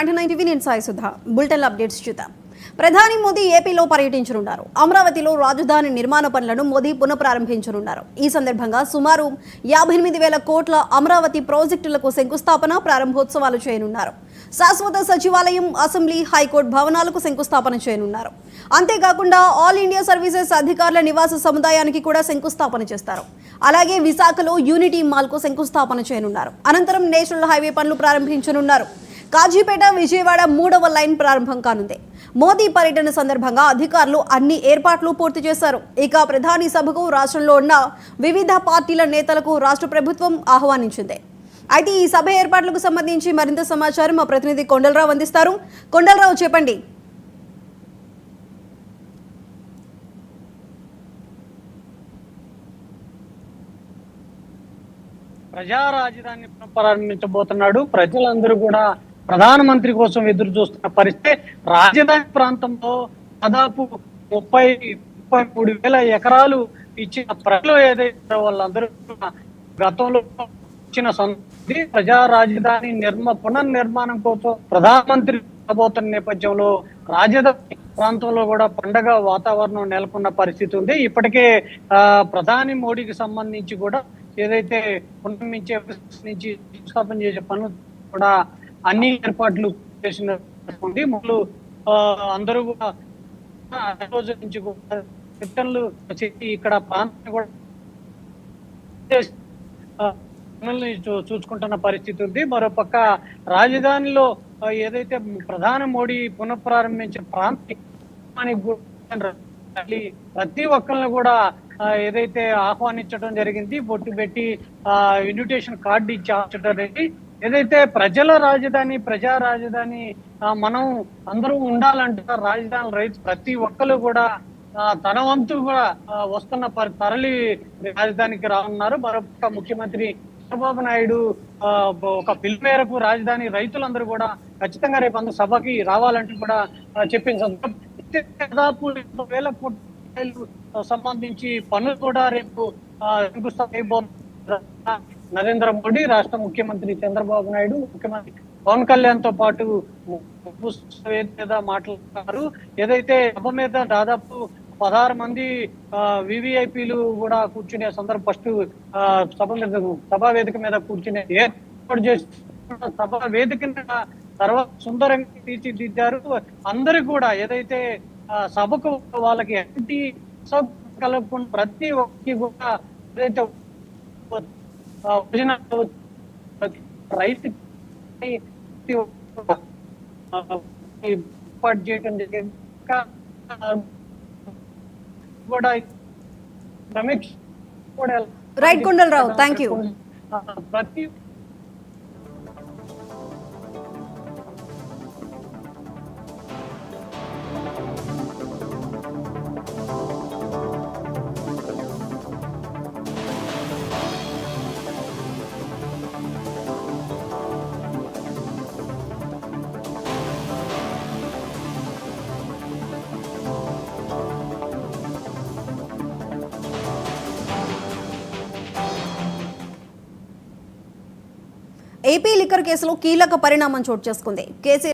99 TV నేను Sai Sudha. Bulletin updates చూద్దాం. ప్రధాని మోదీ ఏపీలో పర్యటించనున్నారు. అమరావతిలో రాజధాని నిర్మాణ పనులను మోదీ పునఃప్రారంభించనున్నారు. ఈ సందర్భంగా సుమారు 58,000 కోట్ల అమరావతి ప్రాజెక్టులకు శంకుస్థాపన, ప్రారంభోత్సవాలు చేయనున్నారు. శాశ్వత సచివాలయం, అసెంబ్లీ, హైకోర్టు భవనాలకు శంకుస్థాపన చేయనున్నారు. అంతేకాకుండా ఆల్ ఇండియా సర్వీసెస్ అధికారుల నివాస సముదాయానికి కూడా శంకుస్థాపన చేస్తారు. అలాగే విశాఖలో యూనిటీ మాల్కు శంకుస్థాపన చేయనున్నారు. అనంతరం నేషనల్ హైవే పనులు ప్రారంభించనున్నారు. కాజీపేట విజయవాడ 3వ లైన్ ప్రారంభం కానుంది. మోదీ పర్యటన సందర్భంగా అధికారులు అన్ని ఏర్పాట్లు పూర్తి చేశారు. ఇక ప్రధాని సభకు రాష్ట్రంలో ఉన్న వివిధ పార్టీల నేతలకు రాష్ట్ర ప్రభుత్వం ఆహ్వానించింది. అయితే ఈ సభ ఏర్పాట్లకు సంబంధించి మరింత సమాచారం మా ప్రతినిధి కొండలరావు అందిస్తారు. కొండలరావు, చెప్పండి. ప్రజా రాజధాని ప్రారంభించబోతున్నాడు. ప్రజలందరూ కూడా ప్రధానమంత్రి కోసం ఎదురు చూస్తున్న పరిస్థితి. రాజధాని ప్రాంతంలో దాదాపు 33,000 ఎకరాలు ఇచ్చిన ప్రజలు ఏదైతే వాళ్ళందరూ గతంలో ఇచ్చిన సంది ప్రజా రాజధాని పునర్నిర్మాణం కోసం ప్రధానమంత్రి రాబోతున్న నేపథ్యంలో రాజధాని ప్రాంతంలో కూడా పండగ వాతావరణం నెలకొన్న పరిస్థితి ఉంది. ఇప్పటికే ప్రధాని మోడీకి సంబంధించి కూడా ఏదైతే పునర్మించే నుంచి స్థాపన చేసే పనులు కూడా అన్ని ఏర్పాట్లు చేసిన ఉంది. మొదలు అందరూ కూడా రోజు నుంచి కూడా రిటర్న్లు ఇక్కడ ప్రాంతాన్ని కూడా చూసుకుంటున్న పరిస్థితి ఉంది. మరోపక్క రాజధానిలో ఏదైతే ప్రధాని మోడీ పునఃప్రారంభించిన ప్రాంతానికి ప్రతి ఒక్కరిని కూడా ఏదైతే ఆహ్వానించడం జరిగింది, బొట్టు పెట్టి ఇన్విటేషన్ కార్డు ఇచ్చి ఏదైతే ప్రజా రాజధాని మనం అందరూ ఉండాలంటే రాజధాని రైతు ప్రతి ఒక్కరు కూడా తన వంతు కూడా వస్తున్న తరలి రాజధానికి రానున్నారు. మరొక ముఖ్యమంత్రి చంద్రబాబు నాయుడు ఒక పిలుపు మేరకు రాజధాని రైతులందరూ కూడా ఖచ్చితంగా రేపు అందరూ సభకి రావాలంటూ కూడా చెప్పింది. దాదాపు 100,000 కోట్ల సంబంధించి పనులు కూడా రేపు నరేంద్ర మోడీ, రాష్ట్ర ముఖ్యమంత్రి చంద్రబాబు నాయుడు, ముఖ్యమంత్రి పవన్ కళ్యాణ్ తో పాటు మీద మాట్లాడుతున్నారు. ఏదైతే సభ మీద దాదాపు 16 మంది వివిఐపీలు కూడా కూర్చునే సందర్భం ఫస్ట్ సభా వేదిక మీద కూర్చునే ఏర్పాటు చేసి సభా వేదిక తర్వాత సుందరంగా తీర్చిదిద్దారు. అందరూ కూడా ఏదైతే సభకు వాళ్ళకి ఎలాంటి కలుపుకున్న ప్రతి ఒక్కరికి కూడా ఏదైతే రైతు ఏర్పాటు చేయడం జరిగింది. కూడా సమీక్ష కూడా రైట్ కొండలరావు, థ్యాంక్ యూ. ప్రతి ఏపీ లిక్కర్ కేసులో కీలక పరిణామం చోటు చేసుకుంది. కేసీ